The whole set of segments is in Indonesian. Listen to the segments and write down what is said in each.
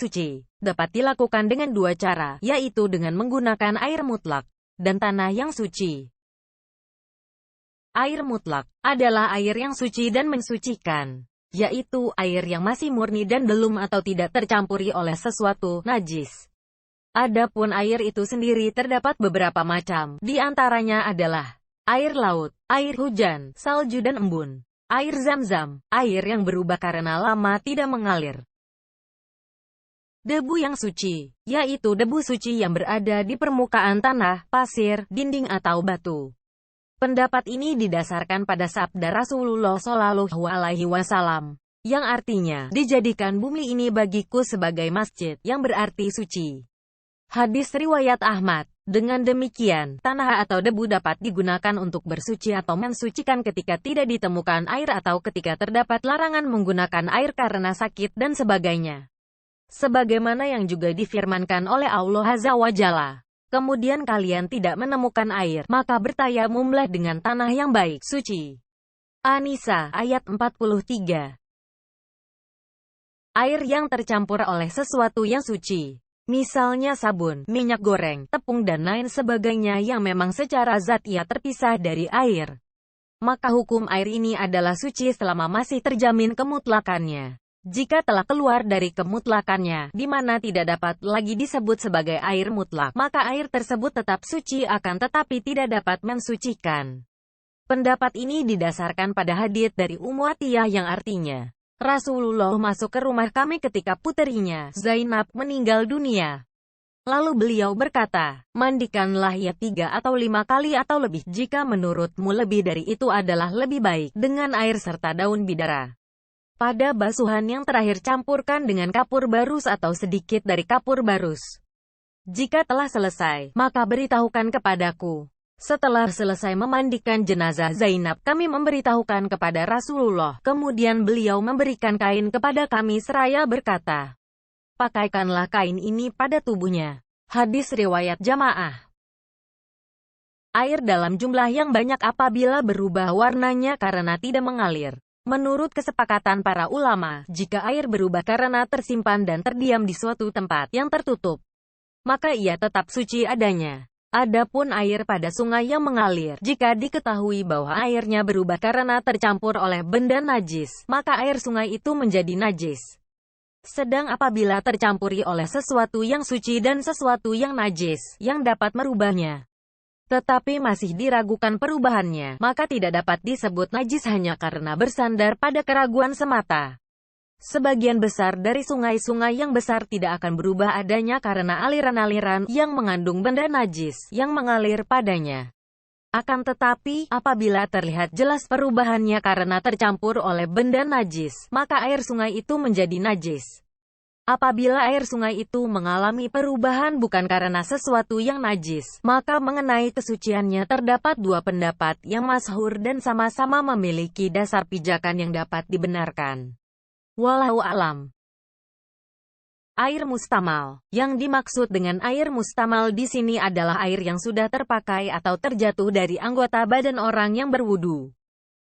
suci, dapat dilakukan dengan dua cara, yaitu dengan menggunakan air mutlak dan tanah yang suci. Air mutlak adalah air yang suci dan mensucikan, yaitu air yang masih murni dan belum atau tidak tercampuri oleh sesuatu najis. Adapun air itu sendiri terdapat beberapa macam, di antaranya adalah air laut, air hujan, salju dan embun, air zam-zam, air yang berubah karena lama tidak mengalir. Debu yang suci, yaitu debu suci yang berada di permukaan tanah, pasir, dinding atau batu. Pendapat ini didasarkan pada sabda Rasulullah Shallallahu Alaihi Wasallam, yang artinya, dijadikan bumi ini bagiku sebagai masjid, yang berarti suci. Hadis riwayat Ahmad. Dengan demikian, tanah atau debu dapat digunakan untuk bersuci atau mensucikan ketika tidak ditemukan air atau ketika terdapat larangan menggunakan air karena sakit dan sebagainya. Sebagaimana yang juga difirmankan oleh Allah Azza wa Jalla. Kemudian kalian tidak menemukan air, maka bertayamumlah dengan tanah yang baik, suci. An-Nisa, ayat 43. Air yang tercampur oleh sesuatu yang suci. Misalnya sabun, minyak goreng, tepung dan lain sebagainya yang memang secara zat-ia terpisah dari air. Maka hukum air ini adalah suci selama masih terjamin kemutlakannya. Jika telah keluar dari kemutlakannya, di mana tidak dapat lagi disebut sebagai air mutlak, maka air tersebut tetap suci akan tetapi tidak dapat mensucikan. Pendapat ini didasarkan pada hadits dari Ummu Atiyah yang artinya, Rasulullah masuk ke rumah kami ketika puterinya, Zainab, meninggal dunia. Lalu beliau berkata, mandikanlah ia 3 atau 5 kali atau lebih, jika menurutmu lebih dari itu adalah lebih baik, dengan air serta daun bidara. Pada basuhan yang terakhir campurkan dengan kapur barus atau sedikit dari kapur barus. Jika telah selesai, maka beritahukan kepadaku. Setelah selesai memandikan jenazah Zainab, kami memberitahukan kepada Rasulullah. Kemudian beliau memberikan kain kepada kami seraya berkata, pakaikanlah kain ini pada tubuhnya. Hadis riwayat Jamaah. Air dalam jumlah yang banyak apabila berubah warnanya karena tidak mengalir. Menurut kesepakatan para ulama, jika air berubah karena tersimpan dan terdiam di suatu tempat yang tertutup, maka ia tetap suci adanya. Adapun air pada sungai yang mengalir, jika diketahui bahwa airnya berubah karena tercampur oleh benda najis, maka air sungai itu menjadi najis. Sedang apabila tercampuri oleh sesuatu yang suci dan sesuatu yang najis, yang dapat merubahnya, tetapi masih diragukan perubahannya, maka tidak dapat disebut najis hanya karena bersandar pada keraguan semata. Sebagian besar dari sungai-sungai yang besar tidak akan berubah adanya karena aliran-aliran yang mengandung benda najis yang mengalir padanya. Akan tetapi, apabila terlihat jelas perubahannya karena tercampur oleh benda najis, maka air sungai itu menjadi najis. Apabila air sungai itu mengalami perubahan bukan karena sesuatu yang najis, maka mengenai kesuciannya terdapat dua pendapat yang masyhur dan sama-sama memiliki dasar pijakan yang dapat dibenarkan. Wallahu a'lam. Air mustamal. Yang dimaksud dengan air mustamal di sini adalah air yang sudah terpakai atau terjatuh dari anggota badan orang yang berwudu.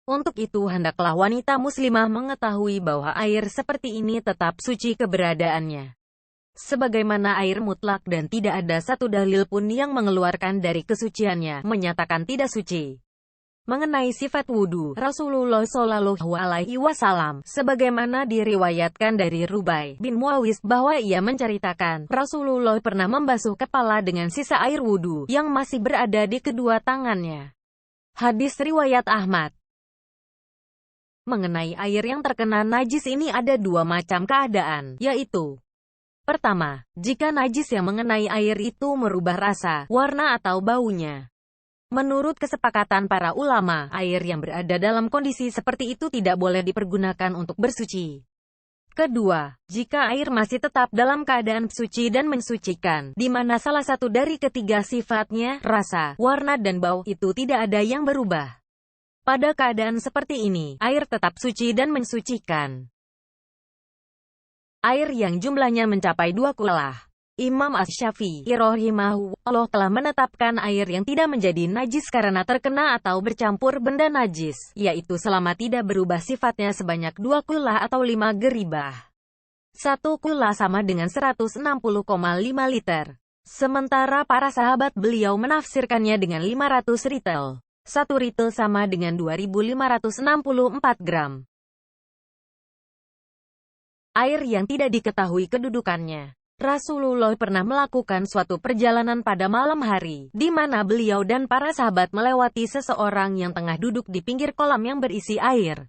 Untuk itu hendaklah wanita muslimah mengetahui bahwa air seperti ini tetap suci keberadaannya. Sebagaimana air mutlak dan tidak ada satu dalil pun yang mengeluarkan dari kesuciannya, menyatakan tidak suci. Mengenai sifat wudu, Rasulullah Shallallahu Alaihi Wasallam, sebagaimana diriwayatkan dari Rubai bin Muawis, bahwa ia menceritakan, Rasulullah pernah membasuh kepala dengan sisa air wudu, yang masih berada di kedua tangannya. Hadis riwayat Ahmad. Mengenai air yang terkena najis ini ada dua macam keadaan, yaitu, pertama, jika najis yang mengenai air itu merubah rasa, warna atau baunya. Menurut kesepakatan para ulama, air yang berada dalam kondisi seperti itu tidak boleh dipergunakan untuk bersuci. Kedua, jika air masih tetap dalam keadaan suci dan mensucikan, di mana salah satu dari ketiga sifatnya, rasa, warna dan bau, itu tidak ada yang berubah. Pada keadaan seperti ini, air tetap suci dan mensucikan. Air yang jumlahnya mencapai 2 kulah. Imam Asy-Syafi'i rahimahullah telah menetapkan air yang tidak menjadi najis karena terkena atau bercampur benda najis, yaitu selama tidak berubah sifatnya sebanyak 2 kulah atau 5 geribah. Satu kula sama dengan 160,5 liter. Sementara para sahabat beliau menafsirkannya dengan 500 ritel. Satu ritel sama dengan 2.564 gram. Air yang tidak diketahui kedudukannya. Rasulullah pernah melakukan suatu perjalanan pada malam hari, di mana beliau dan para sahabat melewati seseorang yang tengah duduk di pinggir kolam yang berisi air.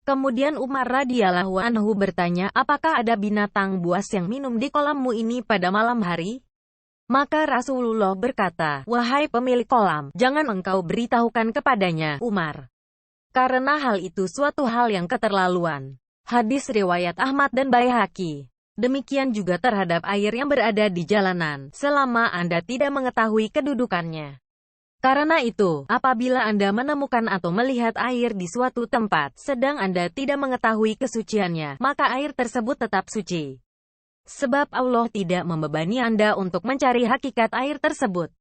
Kemudian Umar radhiyallahu anhu bertanya, apakah ada binatang buas yang minum di kolammu ini pada malam hari? Maka Rasulullah berkata, wahai pemilik kolam, jangan engkau beritahukan kepadanya, Umar. Karena hal itu suatu hal yang keterlaluan. Hadis riwayat Ahmad dan Baihaqi. Demikian juga terhadap air yang berada di jalanan, selama Anda tidak mengetahui kedudukannya. Karena itu, apabila Anda menemukan atau melihat air di suatu tempat, sedang Anda tidak mengetahui kesuciannya, maka air tersebut tetap suci. Sebab Allah tidak membebani Anda untuk mencari hakikat air tersebut.